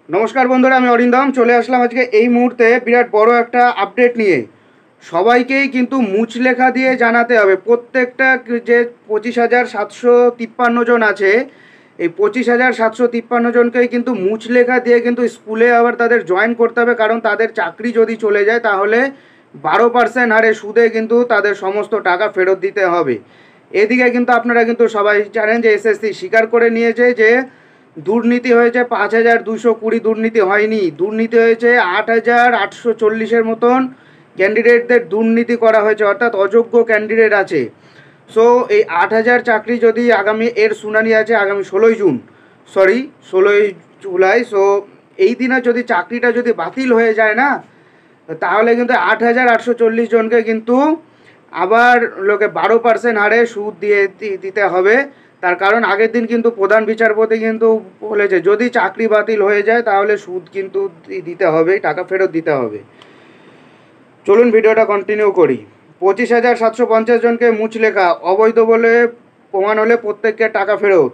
নমস্কার বন্ধুরা, আমি অরিন্দম চলে আসলাম আজকে এই মুহূর্তে বিরাট বড় একটা আপডেট নিয়ে। সবাইকেই কিন্তু মুচলেখা দিয়ে জানাতে হবে। প্রত্যেকটা যে 25,753 জন আছে, এই 25,753 জনকেই কিন্তু মুচলেখা দিয়ে কিন্তু স্কুলে আবার তাদের জয়েন করতে হবে। কারণ তাদের চাকরি যদি চলে যায় তাহলে 12% হারে সুদে কিন্তু তাদের সমস্ত টাকা ফেরত দিতে হবে। এদিকে কিন্তু আপনারা কিন্তু সবাই জানেন যে এসএসসি স্বীকার করে নিয়েছে যে দুর্নীতি হয়েছে 5,220, দুর্নীতি হয়নি, দুর্নীতি হয়েছে 8,840 মতন ক্যান্ডিডেটদের দুর্নীতি করা হয়েছে, অর্থাৎ অযোগ্য ক্যান্ডিডেট আছে। সো এই 8,000 চাকরি যদি আগামী এর শুনানি আছে আগামী 16 জুলাই। সো এই দিনে যদি চাকরিটা যদি বাতিল হয়ে যায় না, তাহলে কিন্তু 8,840 জনকে কিন্তু আবার 12% হারে সুদ দিয়ে দিতে হবে। তার কারণ আগের দিন কিন্তু প্রধান বিচারপতি কিন্তু বলেছে যদি চাকরি বাতিল হয়ে যায় তাহলে সুদ কিন্তু দিতে হবে, টাকা ফেরত দিতে হবে। চলুন ভিডিওটা কন্টিনিউ করি। 25,750 জনকে মুচলেখা, অবৈধ বলে প্রমাণ হলে প্রত্যেককে টাকা ফেরত।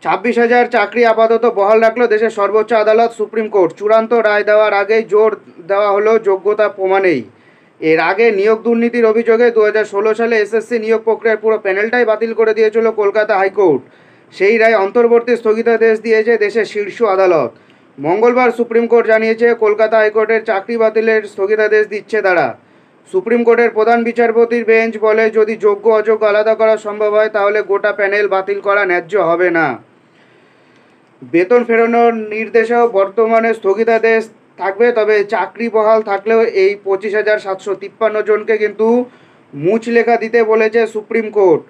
26,000 চাকরি আপাতত বহাল রাখলো দেশের সর্বোচ্চ আদালত, সুপ্রিম কোর্ট। চূড়ান্ত রায় দেওয়ার আগেই জোর দেওয়া হলো যোগ্যতা প্রমাণেই। এর আগে নিয়োগ দুর্নীতির অভিযোগে 2016 সালে এসএসসি নিয়োগ প্রক্রিয়ার পুরো প্যানেলটাই বাতিল করে দিয়েছিল কলকাতা হাইকোর্ট। সেই রায় অন্তর্বর্তী স্থগিতাদেশ দিয়েছে দেশের শীর্ষ আদালত। মঙ্গলবার সুপ্রিম কোর্ট জানিয়েছে কলকাতা হাইকোর্টের চাকরি বাতিলের স্থগিতাদেশ দিচ্ছে তারা। সুপ্রিম কোর্টের প্রধান বিচারপতির বেঞ্চ বলে যদি যোগ্য অযোগ্য আলাদা করা সম্ভব হয় তাহলে গোটা প্যানেল বাতিল করা ন্যায্য হবে না। বেতন ফেরানোর নির্দেশেও বর্তমানে স্থগিতাদেশ থাকবে, তবে চাকরি বহাল থাকলেও এই 25,753 জনকে কিন্তু মুচলেখা দিতে বলেছে সুপ্রিম কোর্ট।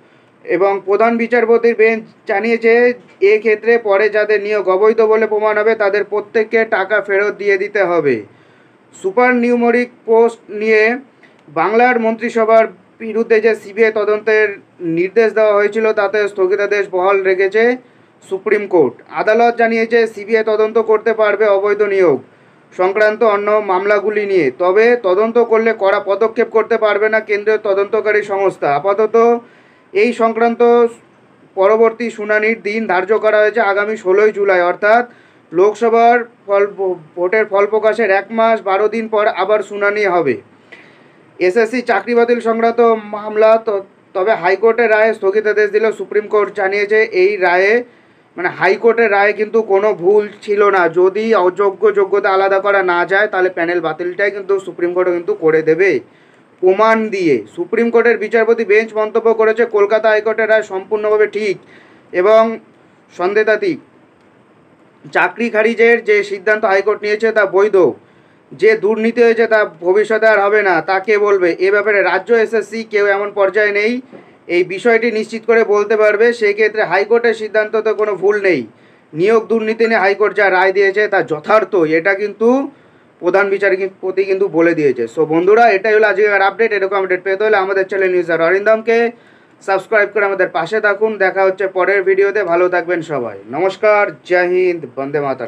এবং প্রধান বিচারপতির বেঞ্চ জানিয়েছে এক্ষেত্রে পরে যাদের নিয়োগ অবৈধ বলে প্রমাণ হবে তাদের প্রত্যেককে টাকা ফেরত দিয়ে দিতে হবে। সুপার নিউমেরিক পোস্ট নিয়ে বাংলার মন্ত্রিসভার বিরুদ্ধে যে সিবিআই তদন্তের নির্দেশ দেওয়া হয়েছিল তাতে স্থগিতাদেশ বহাল রেখেছে সুপ্রিম কোর্ট। আদালত জানিয়েছে সিবিআই তদন্ত করতে পারবে অবৈধ নিয়োগ সংক্রান্ত অন্য মামলাগুলি নিয়ে, তবে তদন্ত করলে কড়া পদক্ষেপ করতে পারবে না কেন্দ্রীয় তদন্তকারী সংস্থা। আপাতত এই সংক্রান্ত পরবর্তী শুনানির দিন ধার্য করা হয়েছে আগামী 16 জুলাই, অর্থাৎ লোকসভার ভোটের ফল প্রকাশের 1 মাস 12 দিন পর আবার শুনানি হবে এসএসসি চাকরি বাতিল সংক্রান্ত মামলা। তবে হাইকোর্টের রায়ে স্থগিতাদেশ দিল সুপ্রিম কোর্ট। জানিয়েছে এই রায়ে হাইকোর্টের রায়ে কিন্তু কোনো ভুল ছিল না। যদি অযোগ্য যোগ্যতা আলাদা করা না যায় তাহলে প্যানেল বাতিলটাই কিন্তু সুপ্রিম কোর্টও কিন্তু করে দেবে প্রমাণ দিয়ে। সুপ্রিম কোর্টের বিচারপতি বেঞ্চ মন্তব্য করেছে কলকাতা হাইকোর্টের রায় সম্পূর্ণভাবে ঠিক এবং সন্দেহাতীত। চাকরি খারিজের যে সিদ্ধান্ত হাইকোর্ট নিয়েছে তা বৈধ। যে দুর্নীতি হয়েছে তা ভবিষ্যতে আর হবে না, তা কে বলবে? এ ব্যাপারে রাজ্য এসএসসি কেউ এমন পর্যায়ে নেই এই বিষয়টি নিশ্চিত করে বলতে পারবে। সেই ক্ষেত্রে হাইকোর্টের সিদ্ধান্ততে কোনো ভুল নেই। নিয়োগ দুর্নীতি নিয়ে হাইকোর্ট যা রায় দিয়েছে তা যথার্থ, এটা কিন্তু প্রধান বিচারপতি কিন্তু বলে দিয়েছে। সো বন্ধুরা, এটাই হলো আজকের আপডেট। এরকম আপডেট পেতে হলে আমাদের চ্যানেল নিউজার অরিন্দমকে সাবস্ক্রাইব করে আমাদের পাশে থাকুন। দেখা হচ্ছে পরের ভিডিওতে। ভালো থাকবেন সবাই। নমস্কার, জয় হিন্দ, বন্দে মাতরম।